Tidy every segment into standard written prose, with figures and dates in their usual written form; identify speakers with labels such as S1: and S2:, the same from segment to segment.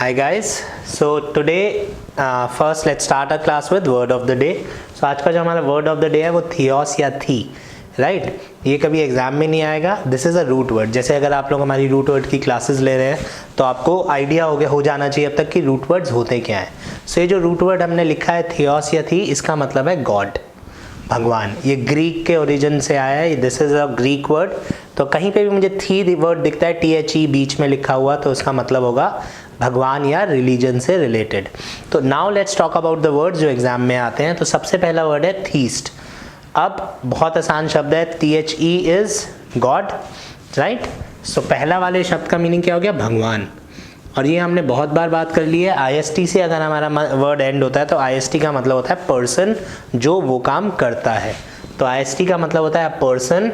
S1: Hi guys. So today first let's start our class with word of the day. So आज का जो हमारा word of the day है वो theos या थी, राइट ये कभी एग्जाम में नहीं आएगा. This is a root word. जैसे अगर आप लोग हमारी रूट वर्ड की क्लासेस ले रहे हैं तो आपको आइडिया हो जाना चाहिए अब तक कि रूट वर्ड्स होते क्या हैं. सो ये जो रूट वर्ड हमने लिखा है थियोस या थी, इसका मतलब है गॉड, भगवान. ये ग्रीक के ओरिजिन से आया है. This is a Greek word. तो कहीं पे भी मुझे थी वर्ड दिखता है THE बीच में लिखा हुआ, तो उसका मतलब होगा भगवान या रिलीजन से रिलेटेड. तो now let's talk about the words जो एग्जाम में आते हैं. तो सबसे पहला वर्ड है थीस्ट. अब बहुत आसान शब्द है. THE is God, right. So पहला वाले शब्द का मीनिंग क्या हो गया? भगवान. और ये हमने बहुत बार बात कर ली है. IST से अगर हमारा वर्ड एंड होता है तो IST का मतलब होता है पर्सन जो वो काम करता है. तो IST का मतलब होता है पर्सन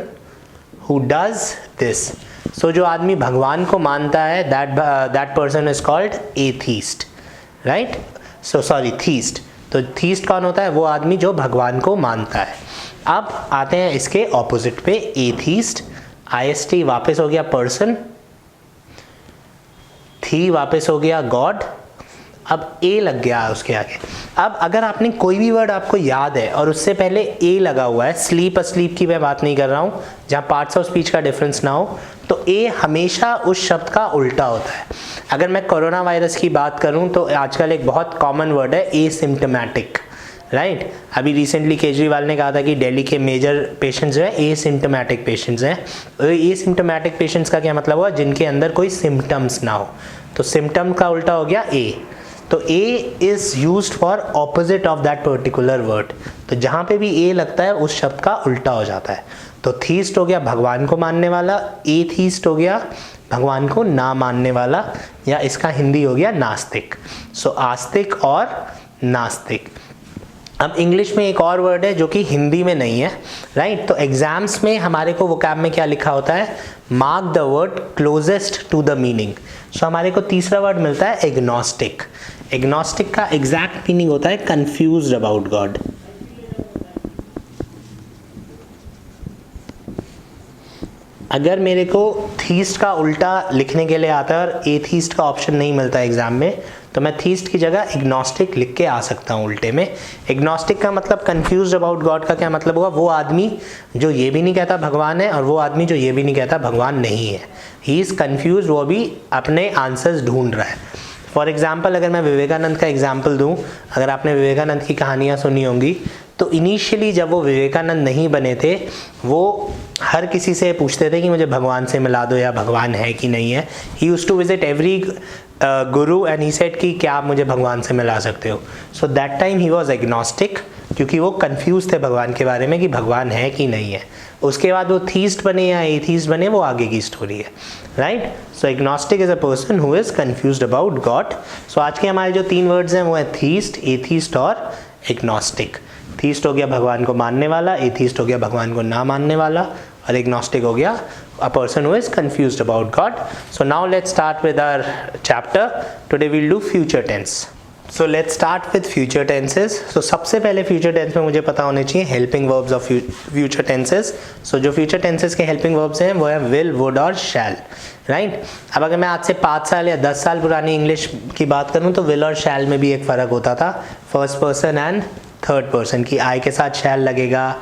S1: हु डज दिस. सो जो आदमी भगवान को मानता है that person is called atheist, right. So sorry, theist. तो थीस्ट कौन होता है? वो आदमी जो भगवान को मानता है. अब आते हैं इसके ऑपोजिट पे, एथीस्ट. IST वापस हो गया पर्सन, थी वापस हो गया गॉड. अब ए लग गया उसके आगे. अब अगर आपने कोई भी वर्ड आपको याद है और उससे पहले ए लगा हुआ है, स्लीप अस्लीप की मैं बात नहीं कर रहा हूँ जहाँ पार्ट्स ऑफ स्पीच का डिफरेंस ना हो, तो ए हमेशा उस शब्द का उल्टा होता है. अगर मैं कोरोना वायरस की बात करूँ तो आजकल एक बहुत कॉमन वर्ड है एसिम्प्टोमेटिक, राइट. अभी रिसेंटली केजरीवाल ने कहा था कि दिल्ली के मेजर पेशेंट्स जो है एसिम्प्टोमेटिक पेशेंट्स हैं. एसिम्प्टोमेटिक पेशेंट्स का क्या मतलब हुआ? जिनके अंदर कोई सिम्टम्स ना हो. तो सिम्टम का उल्टा हो गया ए. तो a is used for opposite of that particular word. तो जहाँ पे भी ए लगता है उस शब्द का उल्टा हो जाता है. तो थीस्ट हो गया भगवान को मानने वाला, एथीस्ट हो गया भगवान को ना मानने वाला, या इसका हिंदी हो गया नास्तिक. सो आस्तिक और नास्तिक. अब इंग्लिश में एक और वर्ड है जो कि हिंदी में नहीं है, राइट. तो एग्जाम्स में हमारे को वोकैब में क्या लिखा होता है? Mark the word closest to the meaning. So हमारे को तीसरा वर्ड मिलता है एग्नोस्टिक. एग्नोस्टिक का एग्जैक्ट मीनिंग होता है कंफ्यूज्ड अबाउट गॉड. अगर मेरे को थीस्ट का उल्टा लिखने के लिए आता है और एथीस्ट का ऑप्शन नहीं मिलता एग्जाम में, तो मैं थीस्ट की जगह इग्नोस्टिक लिख के आ सकता हूँ उल्टे में. इग्नोस्टिक का मतलब कंफ्यूज्ड अबाउट गॉड का क्या मतलब होगा? वो आदमी जो ये भी नहीं कहता भगवान है और वो आदमी जो ये भी नहीं कहता भगवान नहीं है. He is confuse. वो भी अपने आंसर्स ढूंढ रहा है. फॉर एग्जाम्पल अगर मैं विवेकानंद का एग्जाम्पल दूँ, अगर आपने विवेकानंद की कहानियाँ सुनी होंगी तो इनिशियली जब वो विवेकानंद नहीं बने थे, वो हर किसी से पूछते थे कि मुझे भगवान से मिला दो या भगवान है कि नहीं है. He used to visit every guru and he said कि क्या आप मुझे भगवान से मिला सकते हो. So that time he was agnostic, क्योंकि वो कंफ्यूज थे भगवान के बारे में कि भगवान है कि नहीं है. उसके बाद वो थीस्ट बने या एथीस्ट बने, वो आगे की स्टोरी है, right. So agnostic is a person who is confused about God. So आज के हमारे जो 3 वर्ड्स हैं वो है थीस्ट, एथीस्ट और एग्नोस्टिक. थीस्ट हो गया भगवान को मानने वाला, एथीस्ट हो गया भगवान को ना मानने वाला, और एग्नोस्टिक हो गया a person who is confused about God. So now let's start with our chapter. Today we'll do future tense. So let's start with future tenses. So सबसे पहले future tense में मुझे पता होने चाहिए helping verbs of future tenses. So जो future tenses के helping verbs हैं वो है will, would और shall, right? अब अगर मैं आज से 5 साल या 10 साल पुरानी इंग्लिश की बात करूँ तो will और shall में भी एक फ़र्क होता था. First person and third person की आई के साथ shall लगेगा,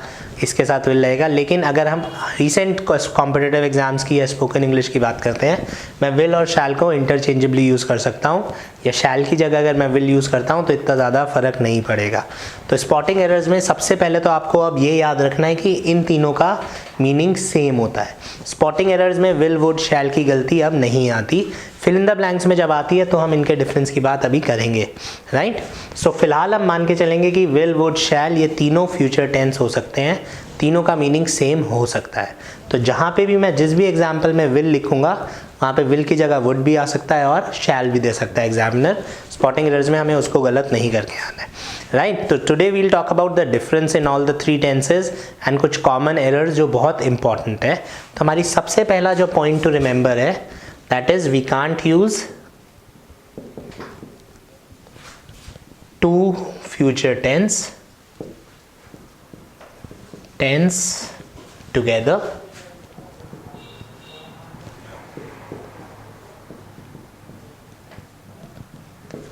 S1: इसके साथ विल लगेगा. लेकिन अगर हम रिसेंट कॉम्पिटिटिव एग्जाम्स की या स्पोकन इंग्लिश की बात करते हैं, मैं विल और शैल को इंटरचेंजेबली यूज़ कर सकता हूँ, या शैल की जगह अगर मैं विल यूज़ करता हूँ तो इतना ज़्यादा फ़र्क नहीं पड़ेगा. तो स्पॉटिंग एरर्स में सबसे पहले तो आपको अब ये याद रखना है कि इन तीनों का मीनिंग सेम होता है. स्पॉटिंग एरर्स में विल, वुड, शैल की गलती अब नहीं आती. फिल इन द ब्लैंक्स में जब आती है तो हम इनके डिफरेंस की बात अभी करेंगे, राइट. सो फिलहाल हम मान के चलेंगे कि विल, वुड, शैल ये तीनों फ्यूचर टेंस हो सकते हैं. तीनों का मीनिंग सेम हो सकता है. तो जहाँ पे भी मैं जिस भी एग्जाम्पल में विल लिखूंगा वहाँ पे विल की जगह वुड भी आ सकता है और शैल भी दे सकता है एग्जामिनर. स्पॉटिंग एरर्स में हमें उसको गलत नहीं करके आना है, राइट. तो today we'll talk about the difference in all the 3 tenses and कुछ कॉमन एरर्स जो बहुत इंपॉर्टेंट है. तो हमारी सबसे पहला जो पॉइंट टू रिमेंबर है that is we can't use two future tense together.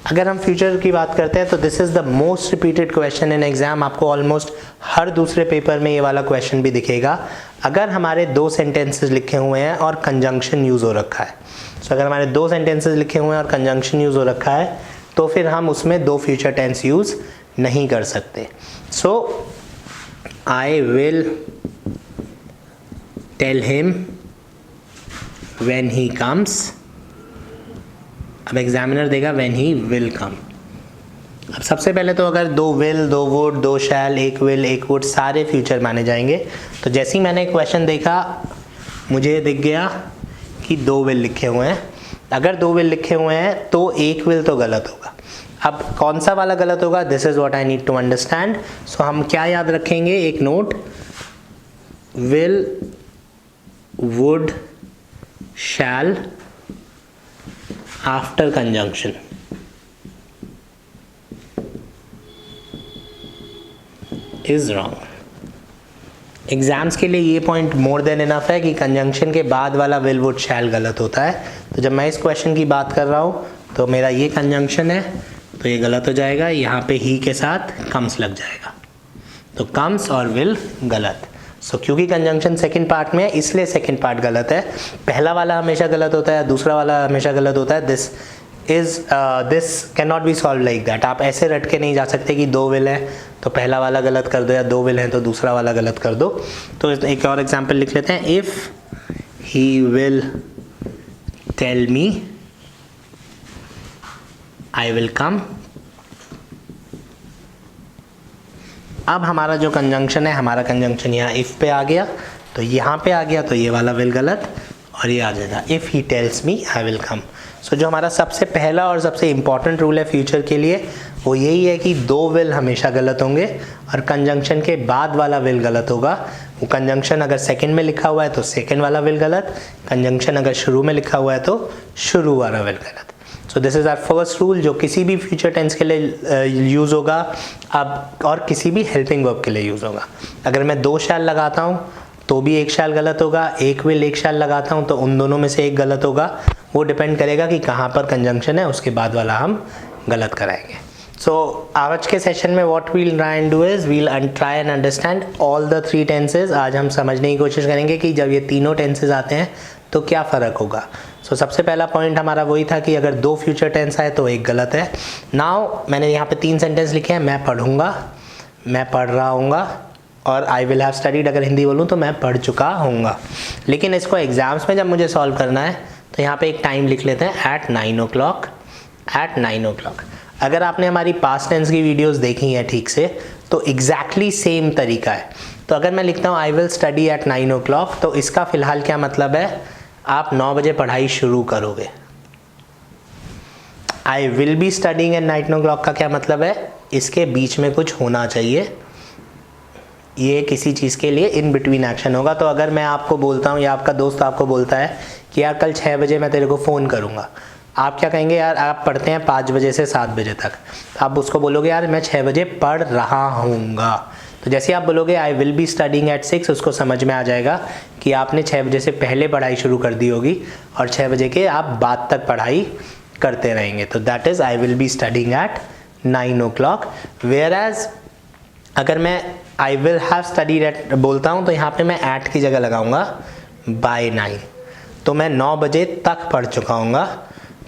S1: अगर हम फ्यूचर की बात करते हैं तो this is the most repeated question in exam. आपको ऑलमोस्ट हर दूसरे पेपर में ये वाला क्वेश्चन भी दिखेगा। अगर हमारे दो सेंटेंसेस लिखे हुए हैं और कंजंक्शन यूज़ हो रखा है, तो अगर हमारे दो सेंटेंसेस लिखे हुए हैं और कंजंक्शन यूज़ हो रखा है तो फिर हम उसमें दो फ्यूचर टेंस यूज़ नहीं कर सकते। So I will tell him when he comes. अब एग्जामिनर देगा व्हेन ही विल कम। अब सबसे पहले तो अगर दो विल, दो वुड, दो शैल, एक विल, एक वुड सारे फ्यूचर माने जाएंगे। तो जैसे ही मैंने क्वेश्चन देखा मुझे दिख गया कि दो विल लिखे हुए हैं। अगर दो विल लिखे हुए हैं तो एक विल तो गलत होगा। अब कौन सा वाला गलत होगा, this is what I need to understand. So हम क्या याद रखेंगे, एक note, will, would, shall after conjunction. Is wrong. Exams के लिए ये पॉइंट मोर देन इनफ है कि कंजंक्शन के बाद वाला विल, वुड, शैल गलत होता है। तो जब मैं इस क्वेश्चन की बात कर रहा हूँ तो मेरा ये कंजंक्शन है तो ये गलत हो जाएगा, यहाँ पे ही के साथ कम्स लग जाएगा, तो कम्स और विल गलत। सो क्योंकि कंजंक्शन सेकंड पार्ट में है इसलिए सेकंड पार्ट गलत है। पहला वाला हमेशा गलत होता है, दूसरा वाला हमेशा गलत होता है। This can not be solve like that. आप ऐसे रट के नहीं जा सकते कि दो विल है तो पहला वाला गलत कर दो, या दो विल है तो दूसरा वाला गलत कर दो। तो एक और एग्जाम्पल लिख लेते हैं, if he will tell me I will come. अब हमारा जो कंजंक्शन है, हमारा कंजंक्शन यहाँ इफ पे आ गया तो यहाँ पे आ गया, तो ये वाला विल गलत और ये आ जाएगा if he tells me I will come. So जो हमारा सबसे पहला और सबसे इंपॉर्टेंट रूल है फ्यूचर के लिए वो यही है कि दो विल हमेशा गलत होंगे और कंजंक्शन के बाद वाला विल गलत होगा। वो कंजंक्शन अगर सेकंड में लिखा हुआ है तो सेकंड वाला विल गलत, कंजंक्शन अगर शुरू में लिखा हुआ है तो शुरू वाला विल गलत। So this is our first rule जो किसी भी फ्यूचर टेंस के लिए यूज़ होगा अब, और किसी भी हेल्पिंग वर्ब के लिए यूज़ होगा। अगर मैं दो शैल लगाता हूँ तो भी एक शैल गलत होगा, एक विल एक शैल लगाता हूँ तो उन दोनों में से एक गलत होगा। वो डिपेंड करेगा कि कहाँ पर कंजंक्शन है, उसके बाद वाला हम गलत कराएंगे। सो आज के सेशन में what we'll try and do is we'll try and understand all the three tenses. आज हम समझने की कोशिश करेंगे कि जब ये तीनों टेंसेज आते हैं तो क्या फ़र्क होगा। सो सबसे पहला पॉइंट हमारा वही था कि अगर दो फ्यूचर टेंस आए तो एक गलत है। नाउ मैंने यहाँ पे तीन सेंटेंस लिखे हैं, मैं पढ़ूंगा, मैं पढ़ रहा हूँगा और आई विल हैव स्टडीड। अगर हिंदी बोलूँ तो मैं पढ़ चुका हूँगा। लेकिन इसको एग्जाम्स में जब मुझे सॉल्व करना है तो यहाँ पे एक टाइम लिख लेते हैं, एट 9 o'clock, एट 9 o'clock। अगर आपने हमारी पास्ट टेंस की वीडियोस देखी हैं ठीक से तो एग्जैक्टली सेम तरीका है। तो अगर मैं लिखता हूँ I will study eight 9 o'clock तो इसका फ़िलहाल क्या मतलब है, आप 9 बजे पढ़ाई शुरू करोगे। I will be studying at 9 o'clock का क्या मतलब है, इसके बीच में कुछ होना चाहिए, ये किसी चीज़ के लिए इन बिटवीन एक्शन होगा। तो अगर मैं आपको बोलता हूँ या आपका दोस्त आपको बोलता है कि यार कल 6 बजे मैं तेरे को फ़ोन करूँगा, आप क्या कहेंगे, यार आप पढ़ते हैं 5 बजे से 7 बजे तक, आप उसको बोलोगे यार मैं 6 बजे पढ़ रहा हूँगा। तो जैसे आप बोलोगे I will be studying at 6, उसको समझ में आ जाएगा कि आपने 6 बजे से पहले पढ़ाई शुरू कर दी होगी और 6 बजे के आप बाद तक पढ़ाई करते रहेंगे। तो that is I will be studying at 9 o'clock। Whereas अगर मैं I will have studied at बोलता हूँ तो यहाँ पे मैं एट की जगह लगाऊंगा बाय 9, तो मैं 9 बजे तक पढ़ चुका हूँगा।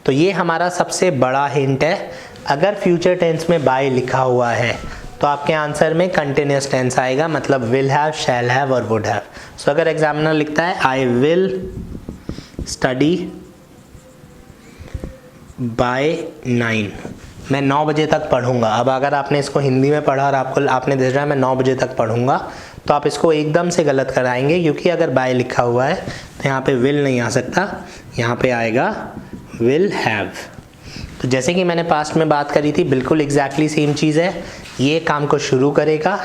S1: तो ये हमारा सबसे बड़ा हिंट है। अगर फ्यूचर टेंस में बाय लिखा हुआ है तो आपके आंसर में कंटिन्यूस टेंस आएगा, मतलब विल हैव, शैल हैव और वुड हैव। सो अगर एग्जामिनर लिखता है आई विल स्टडी बाय 9, मैं 9 बजे तक पढ़ूंगा। अब अगर आपने इसको हिंदी में पढ़ा और आपने देखा मैं 9 बजे तक पढ़ूंगा तो आप इसको एकदम से गलत कराएंगे, क्योंकि अगर बाय लिखा हुआ है तो यहाँ पे विल नहीं आ सकता, यहाँ पे आएगा विल हैव। तो जैसे कि मैंने पास्ट में बात करी थी, बिल्कुल एग्जैक्टली सेम चीज़ है। ये काम को शुरू करेगा,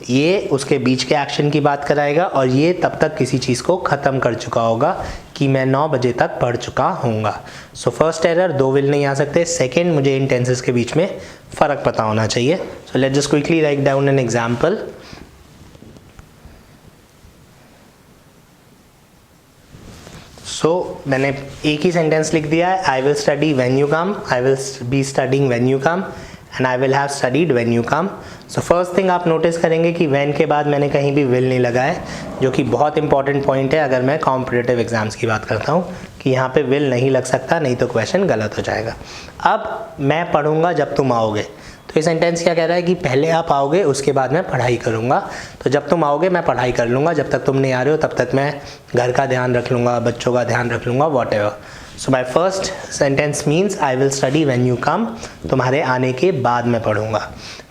S1: ये उसके बीच के एक्शन की बात कराएगा और ये तब तक किसी चीज़ को ख़त्म कर चुका होगा कि मैं 9 बजे तक पढ़ चुका हूँगा। सो फर्स्ट एरर, दो विल नहीं आ सकते। सेकेंड, मुझे इन टेंसेस के बीच में फ़र्क पता होना चाहिए। So let's just quickly write down an example. मैंने एक ही सेंटेंस लिख दिया है, I will study when you come, I will be studying when you come and I will have studied when you come. So first thing आप notice करेंगे कि when के बाद मैंने कहीं भी विल नहीं लगा है, जो कि बहुत इंपॉर्टेंट पॉइंट है अगर मैं कॉम्पिटिटिव एग्जाम्स की बात करता हूँ, कि यहाँ पे विल नहीं लग सकता, नहीं तो क्वेश्चन गलत हो जाएगा। अब मैं पढ़ूंगा जब तुम आओगे, तो ये सेंटेंस क्या कह रहा है कि पहले आप आओगे उसके बाद मैं पढ़ाई करूँगा। तो जब तुम आओगे मैं पढ़ाई कर लूँगा, जब तक तुम नहीं आ रहे हो तब तक मैं घर का ध्यान रख लूँगा, बच्चों का ध्यान रख लूँगा, what ever. So my first sentence means I will study when you come, तुम्हारे आने के बाद मैं पढ़ूँगा।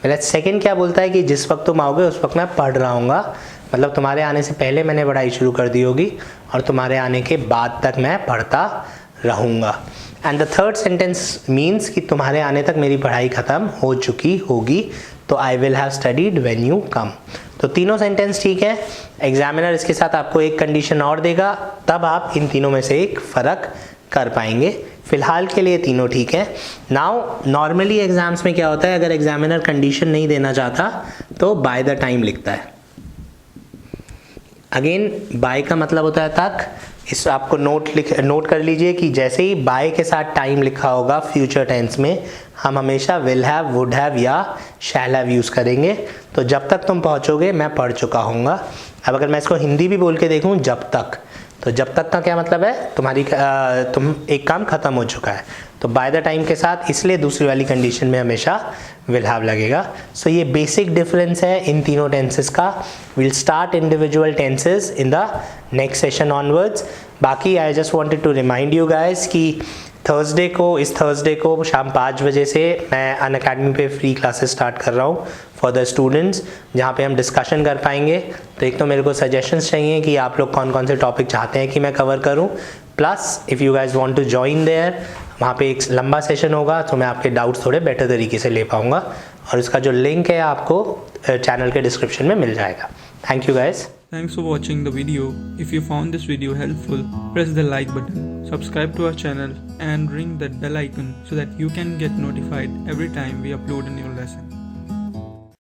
S1: मेरा सेकेंड क्या बोलता है कि जिस वक्त तुम आओगे उस वक्त मैं पढ़ रहा हूँगा, मतलब तुम्हारे आने से पहले मैंने पढ़ाई शुरू कर दी होगी और तुम्हारे आने के बाद तक मैं पढ़ता रहूँगा। And the third sentence means कि तुम्हारे आने तक मेरी पढ़ाई ख़त्म हो चुकी होगी, तो आई will have studied when you come. तो तीनों सेंटेंस ठीक है। एग्जामिनर इसके साथ आपको एक कंडीशन और देगा, तब आप इन तीनों में से एक फ़र्क कर पाएंगे। फिलहाल के लिए तीनों ठीक है। नाउ नॉर्मली एग्जाम्स में क्या होता है, अगर एग्जामिनर कंडीशन नहीं देना चाहता तो बाय द टाइम लिखता है। अगेन बाय का मतलब होता है तक, इस आपको नोट कर लीजिए कि जैसे ही बाय के साथ टाइम लिखा होगा फ्यूचर टेंस में, हम हमेशा विल हैव, वुड हैव या शैल हैव यूज़ करेंगे। तो जब तक तुम पहुंचोगे मैं पढ़ चुका हूँगा। अब अगर मैं इसको हिंदी भी बोल के देखूँ, जब तक, तो जब तक का क्या मतलब है, तुम एक काम ख़त्म हो चुका है। तो बाय द टाइम के साथ इसलिए दूसरी वाली कंडीशन में हमेशा विल हैव लगेगा। सो ये बेसिक डिफरेंस है इन तीनों टेंसेस का। Will start individual tenses in the next session onwards. बाकी I just wanted to remind you guys कि इस थर्सडे को शाम 5 बजे से मैं अनअकैडमी पे फ्री क्लासेस स्टार्ट कर रहा हूँ फॉर द स्टूडेंट्स, जहाँ पे हम डिस्कशन कर पाएंगे। तो एक तो मेरे को सजेशंस चाहिए कि आप लोग कौन कौन से टॉपिक चाहते हैं कि मैं कवर करूँ, plus if you guys want to join there, वहाँ पे एक लंबा सेशन होगा तो मैं आपके डाउट्स थोड़े बेटर तरीके से ले पाऊँगा, और उसका जो लिंक है आपको चैनल के डिस्क्रिप्शन में मिल जाएगा। Thank you guys.
S2: Thanks for watching the video. If you found this video helpful, press the like button, subscribe to our channel and ring that bell icon so that you can get notified every time we upload a new lesson.